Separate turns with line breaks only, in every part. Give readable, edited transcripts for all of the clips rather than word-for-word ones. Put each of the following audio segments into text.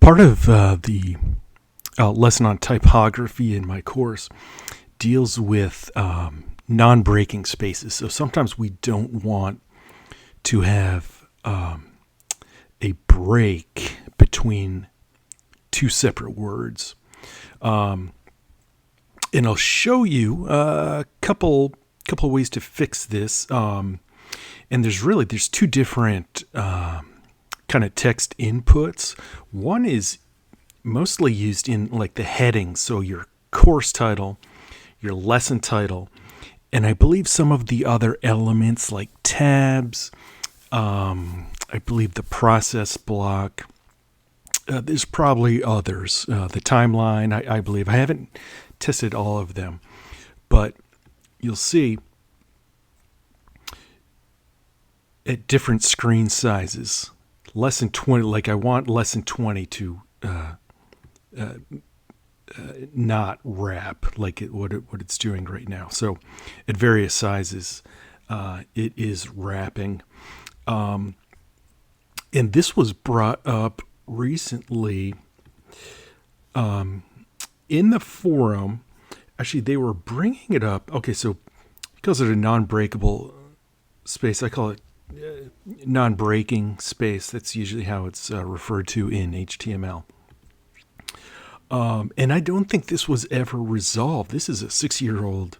Part of the lesson on typography in my course deals with non-breaking spaces. So sometimes we don't want to have a break between two separate words. And I'll show you a couple ways to fix this. And there's two different kind of text inputs. One is mostly used in like the heading, so your course title, your lesson title, and I believe some of the other elements like tabs. I believe the process block. There's probably others. The timeline, I believe. I haven't tested all of them, but you'll see at different screen sizes. Lesson 20, like I want lesson 20 to not wrap like what it's doing right now. So at various sizes, it is wrapping. And this was brought up recently in the forum. Actually, they were bringing it up. Okay, so because of a non-breakable space, I call it non-breaking space. That's usually how it's referred to in HTML. And I don't think this was ever resolved. This is a 6-year-old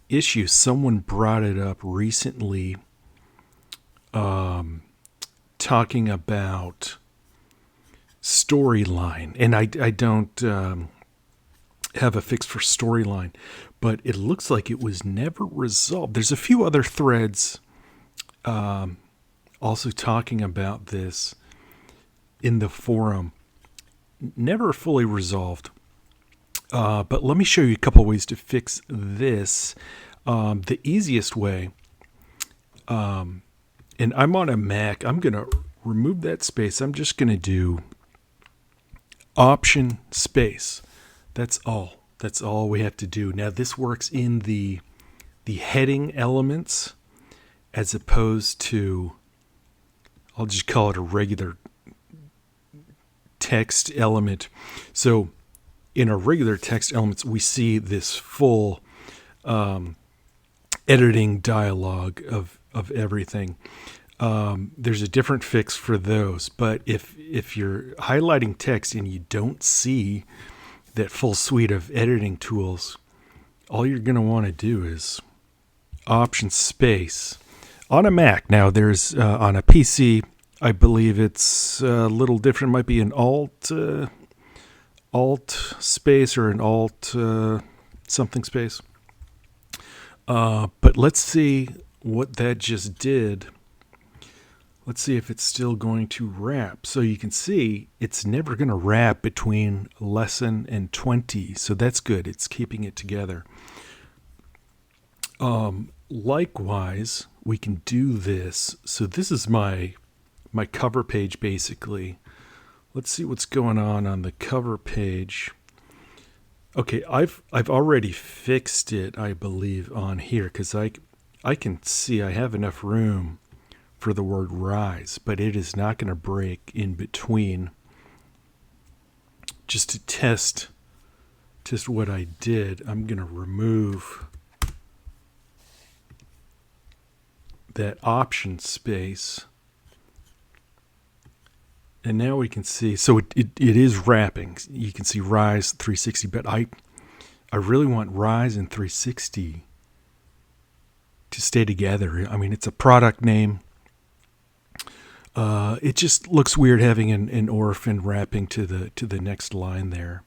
issue. Someone brought it up recently, talking about storyline. And I don't have a fix for storyline, but it looks like it was never resolved. There's a few other threads also talking about this in the forum. Never fully resolved. But let me show you a couple ways to fix this. The easiest way, and I'm on a Mac, I'm going to remove that space. I'm just going to do Option space. That's all. That's all we have to do. Now this works in the heading elements as opposed to, I'll just call it a regular text element. So in our regular text elements, we see this full editing dialogue of everything. There's a different fix for those, but if you're highlighting text and you don't see that full suite of editing tools, all you're going to want to do is Option space on a Mac. Now there's on a PC, I believe it's a little different. It might be an Alt space or an Alt something space. But let's see what that just did. Let's see if it's still going to wrap. So you can see it's never going to wrap between lesson and 20. So that's good. It's keeping it together. Likewise, we can do this. So this is my cover page basically. Let's see what's going on the cover page. Okay, I've already fixed it, I believe, on here because I can see I have enough room for the word rise, but it is not going to break in between. Just to test what I did, I'm going to remove that option space. And now we can see, so it is wrapping. You can see rise 360, but I really want rise and 360 to stay together. I mean, it's a product name. It just looks weird having an orphan wrapping to the next line there.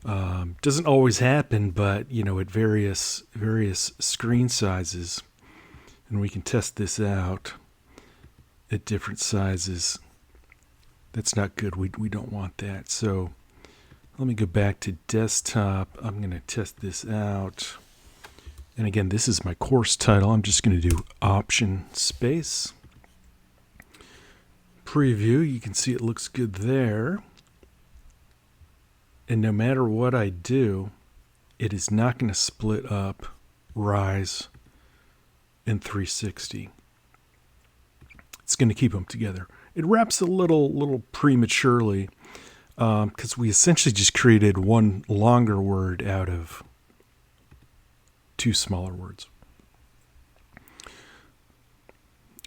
Doesn't always happen, but at various screen sizes, and we can test this out at different sizes. That's not good. We don't want that. So let me go back to desktop. I'm going to test this out. And again, this is my course title. I'm just going to do Option space. Preview. You can see it looks good there. And no matter what I do, it is not going to split up rise and 360. It's going to keep them together. It wraps a little prematurely, because we essentially just created one longer word out of two smaller words.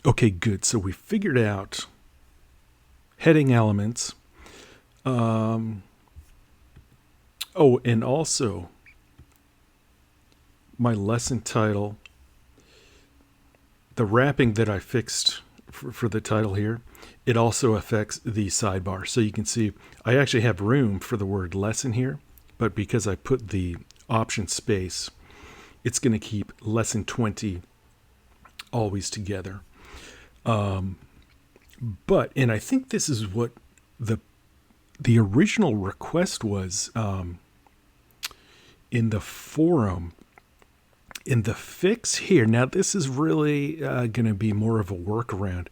Okay, good. So we figured out heading elements. And also my lesson title, the wrapping that I fixed for the title here, it also affects the sidebar. So you can see I actually have room for the word lesson here, but because I put the option space, it's going to keep lesson 20 always together. And I think this is what the original request was in the forum. In the fix here, now this is really going to be more of a workaround.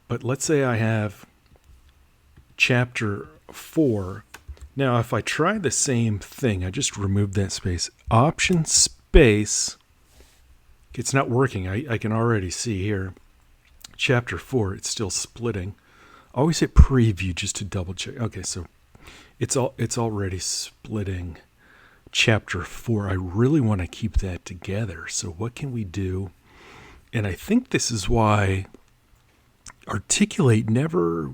But let's say I have chapter 4. Now, if I try the same thing, I just removed that space. Option space. It's not working. I can already see here. Chapter 4, it's still splitting. Always hit preview just to double check. Okay, so it's already splitting chapter 4. I really want to keep that together. So what can we do? And I think this is why Articulate never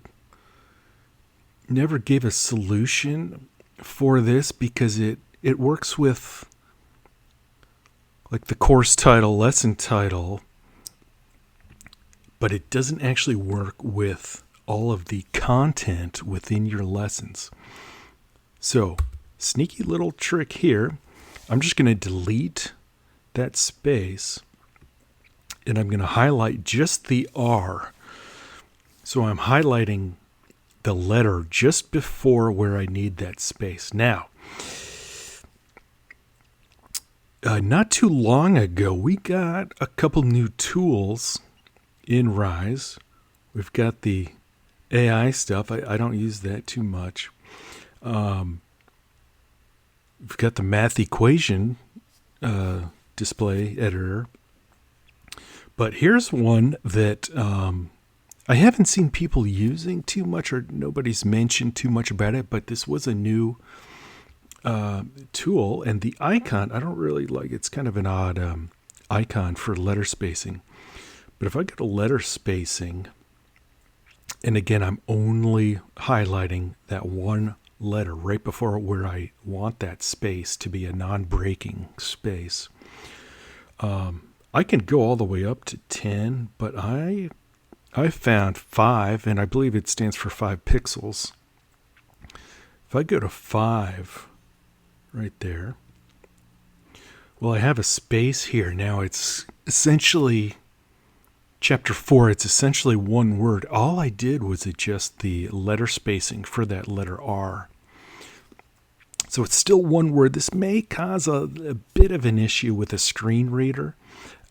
gave a solution for this, because it works with like the course title, lesson title, but it doesn't actually work with all of the content within your lessons. So, sneaky little trick here. I'm just going to delete that space, and I'm going to highlight just the R. So I'm highlighting the letter just before where I need that space. Now, not too long ago, we got a couple new tools in Rise. We've got the AI stuff. I don't use that too much. We've got the math equation display editor. But here's one that I haven't seen people using too much, or nobody's mentioned too much about it, but this was a new tool, and the icon, I don't really like, it's kind of an odd icon for letter spacing. But if I go to letter spacing, and again, I'm only highlighting that one letter right before where I want that space to be a non-breaking space. I can go all the way up to 10, but I found 5, and I believe it stands for 5 pixels. If I go to 5, right there, well, I have a space here. Now it's essentially, chapter 4, it's essentially one word. All I did was adjust the letter spacing for that letter R. So it's still one word. This may cause a bit of an issue with a screen reader.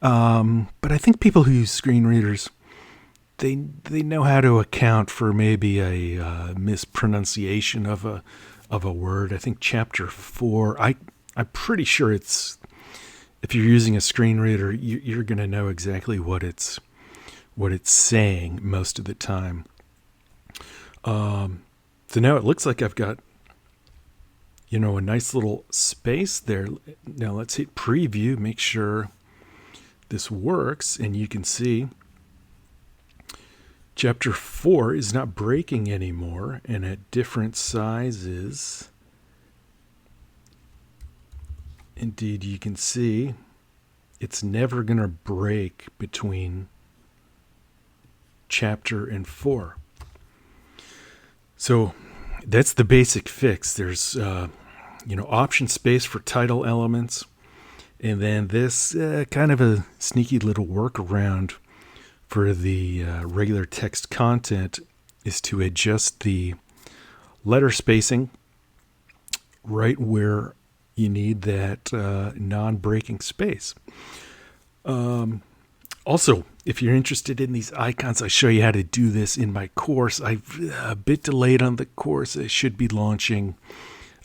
But I think people who use screen readers, they know how to account for maybe a mispronunciation of a word. I think chapter 4, I'm pretty sure it's, if you're using a screen reader, you're going to know exactly what it's saying most of the time. So now it looks like I've got, a nice little space there. Now let's hit preview, make sure this works, and you can see chapter 4 is not breaking anymore, and at different sizes, indeed, you can see it's never going to break between chapter and 4. So that's the basic fix. There's option space for title elements, and then this kind of a sneaky little workaround for the regular text content is to adjust the letter spacing right where you need that non-breaking space. Also, if you're interested in these icons, I show you how to do this in my course. I'm a bit delayed on the course. It should be launching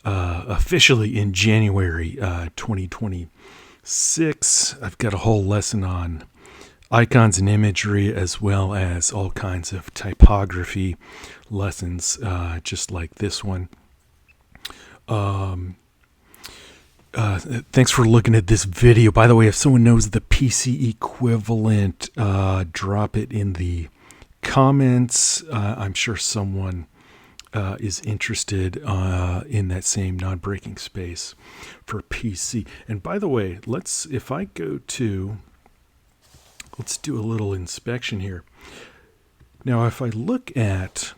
officially in January 2026. I've got a whole lesson on icons and imagery, as well as all kinds of typography lessons, just like this one. Thanks for looking at this video. By the way, if someone knows the PC equivalent, drop it in the comments. I'm sure someone is interested in that same non-breaking space for PC. And by the way, let's do a little inspection here. Now, if I look at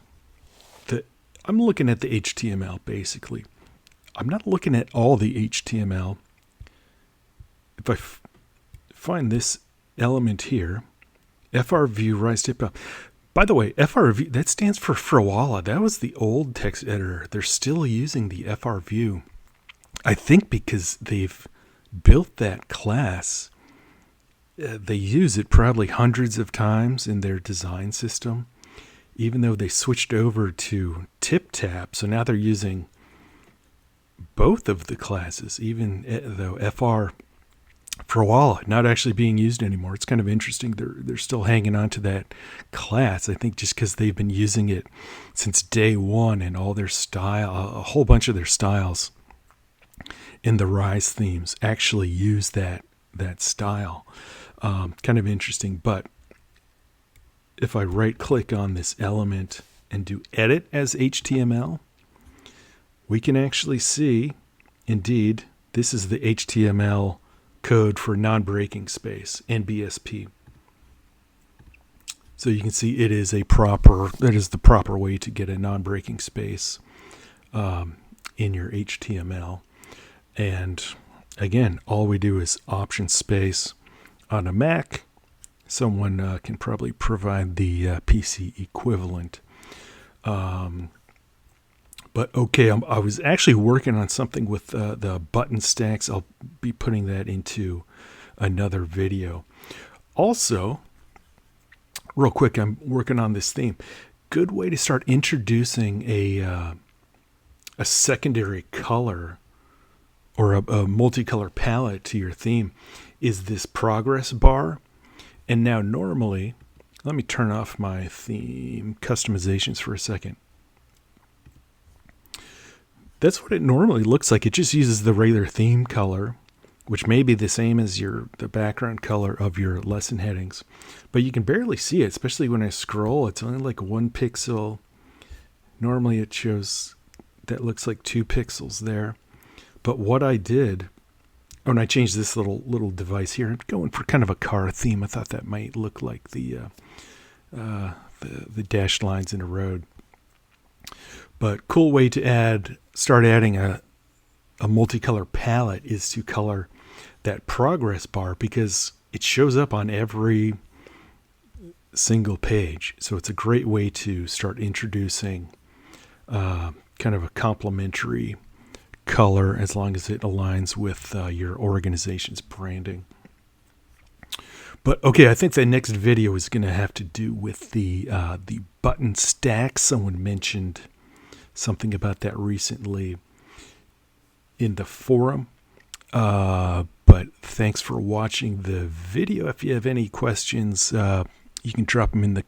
I'm looking at the HTML basically. I'm not looking at all the HTML. If I find this element here, FR view rise tip up. By the way, FR view, that stands for Frawala. That was the old text editor. They're still using the FR view. I think because they've built that class, they use it probably hundreds of times in their design system, even though they switched over to TipTap. So now they're using both of the classes, even though FR Frawala not actually being used anymore. It's kind of interesting. They're still hanging on to that class. I think just because they've been using it since day one, and all their style, a whole bunch of their styles in the Rise themes actually use that style. Kind of interesting. But if I right click on this element and do edit as HTML, we can actually see, indeed, this is the HTML code for non-breaking space, NBSP. So you can see that is the proper way to get a non-breaking space in your HTML. And again, all we do is Option Space on a Mac. Someone can probably provide the PC equivalent. But okay, I was actually working on something with the button stacks. I'll be putting that into another video. Also, real quick, I'm working on this theme. Good way to start introducing a secondary color or a multicolor palette to your theme is this progress bar. And now normally, let me turn off my theme customizations for a second. That's what it normally looks like. It just uses the regular theme color, which may be the same as the background color of your lesson headings. But you can barely see it, especially when I scroll. It's only like 1 pixel. Normally it shows, that looks like 2 pixels there. But what I did, and I changed this little device here. I'm going for kind of a car theme. I thought that might look like the dashed lines in a road. But cool way to start adding a multicolor palette is to color that progress bar, because it shows up on every single page. So it's a great way to start introducing kind of a complementary color, as long as it aligns with your organization's branding. But okay, I think the next video is going to have to do with the button stack. Someone mentioned something about that recently in the forum. But thanks for watching the video. If you have any questions, you can drop them in the